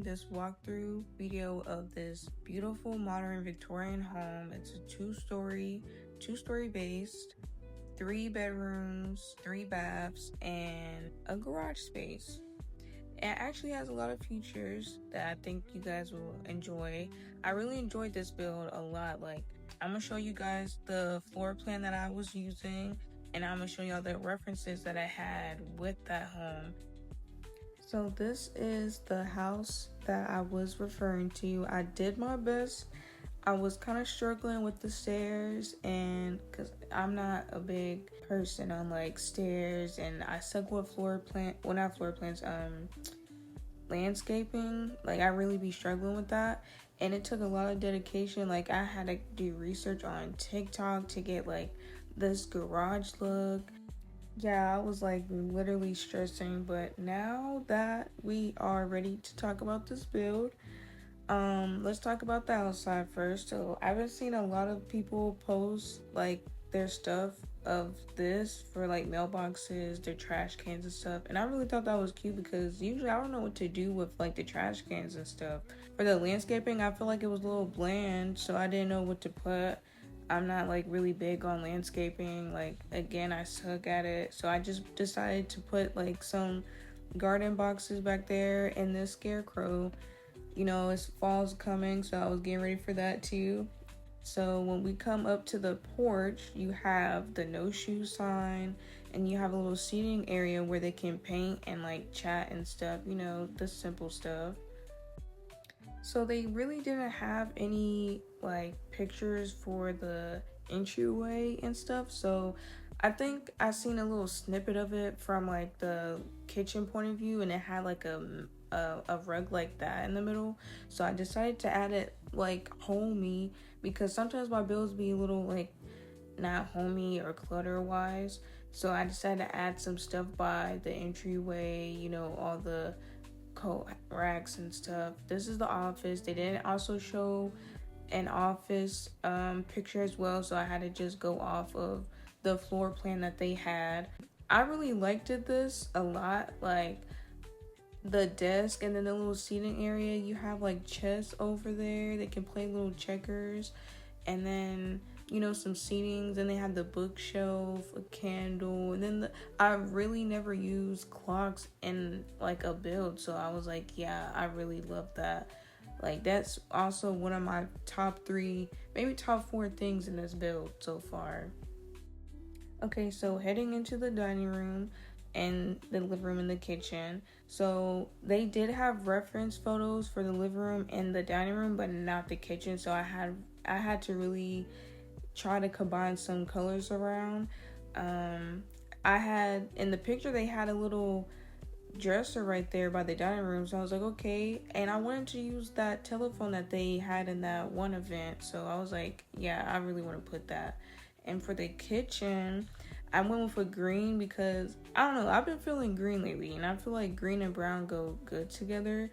this walkthrough video of this beautiful modern Victorian home. It's a two-story based, 3 bedrooms, 3 baths, and a garage space. It actually has a lot of features that I think you guys will enjoy. I really enjoyed this build a lot. Like, I'm gonna show you guys the floor plan that I was using, and I'm gonna show y'all the references that I had with that home. So this is the house that I was referring to. I did my best. I was kind of struggling with the stairs, and because I'm not a big person on like stairs, and I suck with landscaping. Like, I really be struggling with that, and it took a lot of dedication. Like, I had to do research on TikTok to get like this garage look. Yeah, I was like literally stressing, but now that we are ready to talk about this build, let's talk about the outside first. So I've been seeing a lot of people post like their stuff of this for like mailboxes, their trash cans and stuff, and I really thought that was cute because usually I don't know what to do with like the trash cans and stuff. For the landscaping, I feel like it was a little bland, so I didn't know what to put. I'm not like really big on landscaping. Like, again, I suck at it, so I just decided to put like some garden boxes back there and this scarecrow. You know, it's fall's coming, so I was getting ready for that too. So when we come up to the porch, you have the no shoe sign, and you have a little seating area where they can paint and like chat and stuff, you know, the simple stuff. So they really didn't have any like pictures for the entryway and stuff. So I think I seen a little snippet of it from like the kitchen point of view, and it had like a rug like that in the middle. So I decided to add it like homey, because sometimes my builds be a little like not homey or clutter wise. So I decided to add some stuff by the entryway, you know, all the coat racks and stuff. This is the office. They didn't also show an office picture as well, so I had to just go off of the floor plan that they had. I really liked this a lot. Like, the desk and then the little seating area, you have like chess over there. They can play little checkers, and then, you know, some seatings, and they have the bookshelf, a candle, and then I really never used clocks in like a build, so I was like, yeah, I really love that. Like, that's also one of my top 3, maybe top 4 things in this build so far. Okay, so heading into the dining room and the living room and the kitchen. So they did have reference photos for the living room and the dining room, but not the kitchen. So I had to really try to combine some colors around. I had, in the picture, they had a little dresser right there by the dining room, so I was like, okay. And I wanted to use that telephone that they had in that one event, so I was like, yeah, I really want to put that. And for the kitchen, I went with a green because, I don't know, I've been feeling green lately, and I feel like green and brown go good together.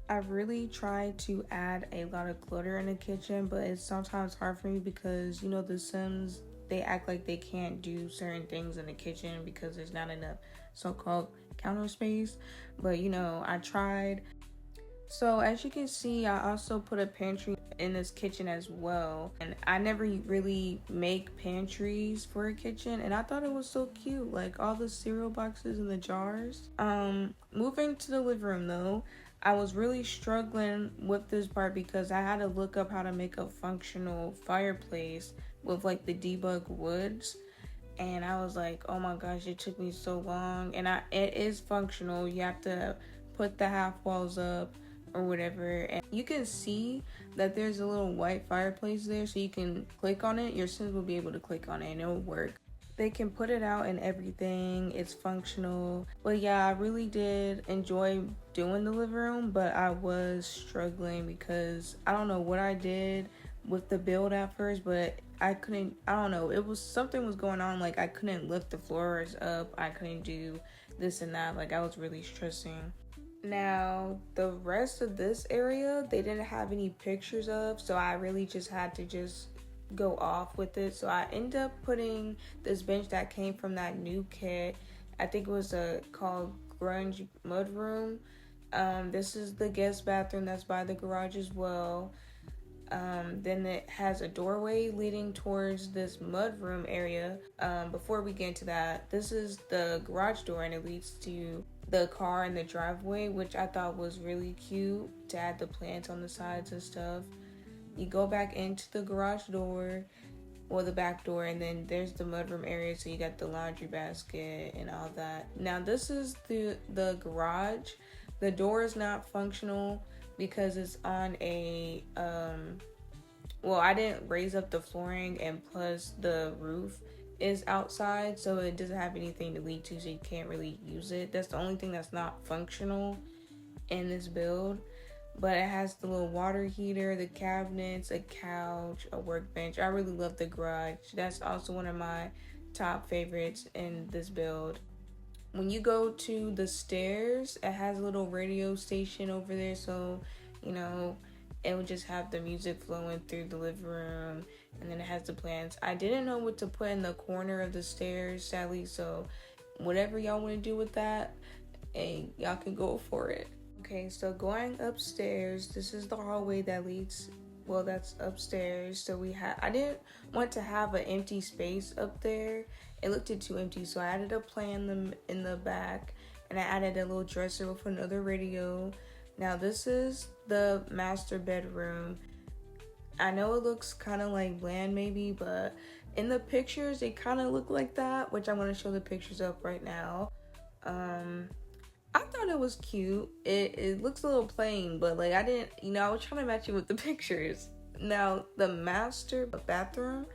I really try to add a lot of glitter in the kitchen, but it's sometimes hard for me because, you know, the Sims, they act like they can't do certain things in the kitchen because there's not enough so-called counter space. But, you know, I tried. So as you can see, I also put a pantry in this kitchen as well, and I never really make pantries for a kitchen, and I thought it was so cute, like all the cereal boxes and the jars. Moving to the living room though, I was really struggling with this part because I had to look up how to make a functional fireplace with like the debug woods, and I was like, oh my gosh, it took me so long. And it is functional. You have to put the half walls up or whatever, and you can see that there's a little white fireplace there, so you can click on it. Your Sims will be able to click on it and it'll work. They can put it out and everything. It's functional. But yeah, I really did enjoy doing the living room, but I was struggling because I don't know what I did with the build at first, but I don't know, it was something was going on. Like, I couldn't lift the floors up, I couldn't do this and that. Like, I was really stressing. Now, the rest of this area, they didn't have any pictures of, so I really just had to just go off with it. So I ended up putting this bench that came from that new kit. I think it was called Grunge Mudroom. This is the guest bathroom that's by the garage as well. Then it has a doorway leading towards this mudroom area. Before we get into that, this is the garage door and it leads to the car in the driveway, which I thought was really cute to add the plants on the sides and stuff. You go back into the garage door or the back door, and then there's the mudroom area, so you got the laundry basket and all that. Now this is the garage. The door is not functional because it's on a well, I didn't raise up the flooring, and plus the roof is outside, so it doesn't have anything to lead to, so you can't really use it. That's the only thing that's not functional in this build. But it has the little water heater, the cabinets, a couch, a workbench. I really love the garage. That's also one of my top favorites in this build. When you go to the stairs, it has a little radio station over there, so you know it would just have the music flowing through the living room, and then it has the plants. I didn't know what to put in the corner of the stairs, sadly, so whatever y'all want to do with that, hey, y'all can go for it. Okay, so going upstairs, this is the hallway that leads, well, that's upstairs. So I didn't want to have an empty space up there. It looked too empty, so I added a plant in the back, and I added a little dresser with another radio. Now this is the master bedroom. I know it looks kind of like bland maybe, but in the pictures it kind of looked like that, which I'm going to show the pictures up right now. I thought it was cute. It looks a little plain, but like I didn't, I was trying to match it with the pictures. Now the master bathroom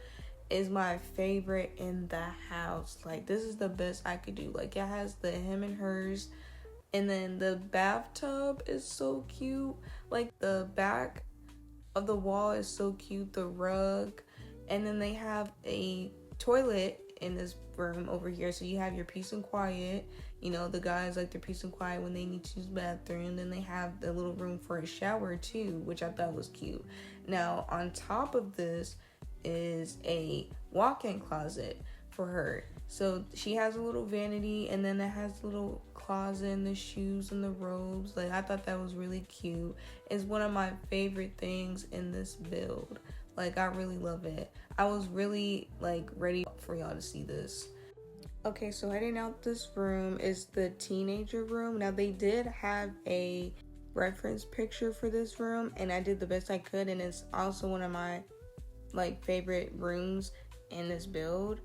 is my favorite in the house. Like this is the best I could do. Like it has the him and hers, and then the bathtub is so cute. Like the back of the wall is so cute, the rug, and then they have a toilet in this room over here, so you have your peace and quiet. The guys like their peace and quiet when they need to use the bathroom. Then they have the little room for a shower too, which I thought was cute. Now on top of this is a walk-in closet for her, so she has a little vanity, and then it has a little closet and the shoes and the robes. Like I thought that was really cute. It's one of my favorite things in this build. Like I really love it. I was really like ready for y'all to see this. Okay, so heading out this room is the teenager room. Now they did have a reference picture for this room, and I did the best I could, and it's also one of my like favorite rooms in this build.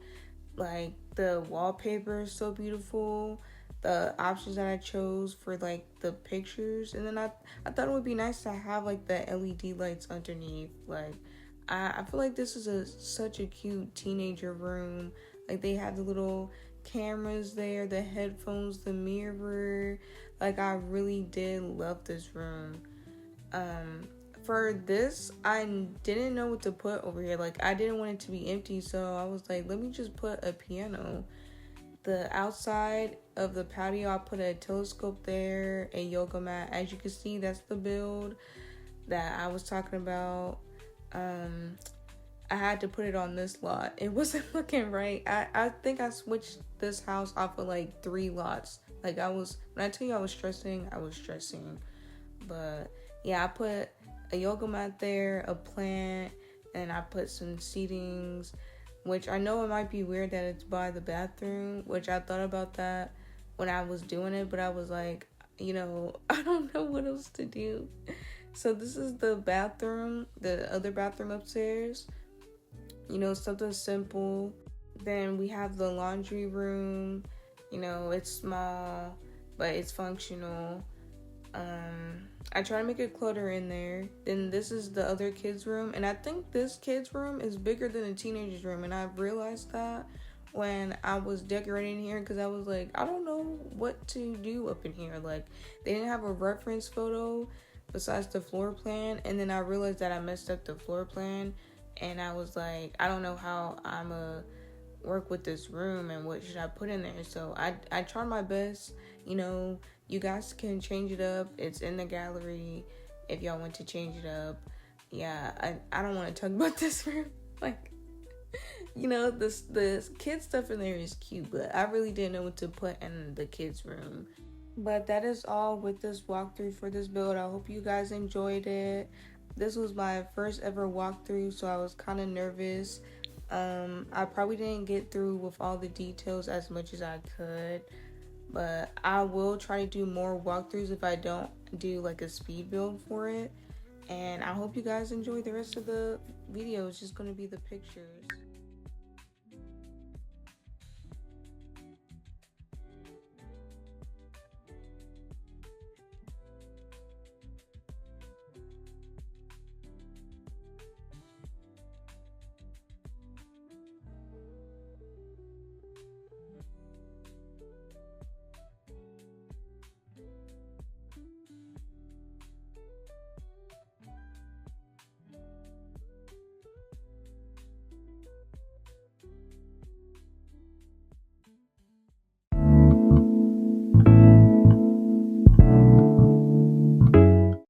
Like the wallpaper is so beautiful, the options that I chose for like the pictures, and then I thought it would be nice to have like the LED lights underneath. Like I feel like this is such a cute teenager room. Like they have the little cameras there, the headphones, the mirror. Like I really did love this room. For this, I didn't know what to put over here. Like I didn't want it to be empty, so I was like, let me just put a piano. The outside of the patio, I put a telescope there, a yoga mat. As you can see, that's the build that I was talking about. I had to put it on this lot. It wasn't looking right. I think I switched this house off of like 3 lots. Like when I tell you I was stressing, I was stressing. But yeah, I put a yoga mat there, a plant, and I put some seatings, which I know it might be weird that it's by the bathroom, which I thought about that when I was doing it, but I was like, I don't know what else to do. So this is the bathroom, the other bathroom upstairs. Something simple. Then we have the laundry room. It's small, but it's functional. I try to make a clutter in there. Then this is the other kids' room, and I think this kids' room is bigger than the teenagers' room, and I realized that when I was decorating here, because I was like, I don't know what to do up in here. Like they didn't have a reference photo besides the floor plan, and then I realized that I messed up the floor plan, and I was like, I don't know how I'm gonna work with this room and what should I put in there. So I tried my best. You guys can change it up. It's in the gallery if y'all want to change it up. Yeah, I don't want to talk about this room. Like, the kid stuff in there is cute, but I really didn't know what to put in the kids room. But that is all with this walkthrough for this build. I hope you guys enjoyed it. This was my first ever walkthrough, so I was kind of nervous. I probably didn't get through with all the details as much as I could, but I will try to do more walkthroughs if I don't do like a speed build for it. And I hope you guys enjoy the rest of the video. It's just going to be the pictures.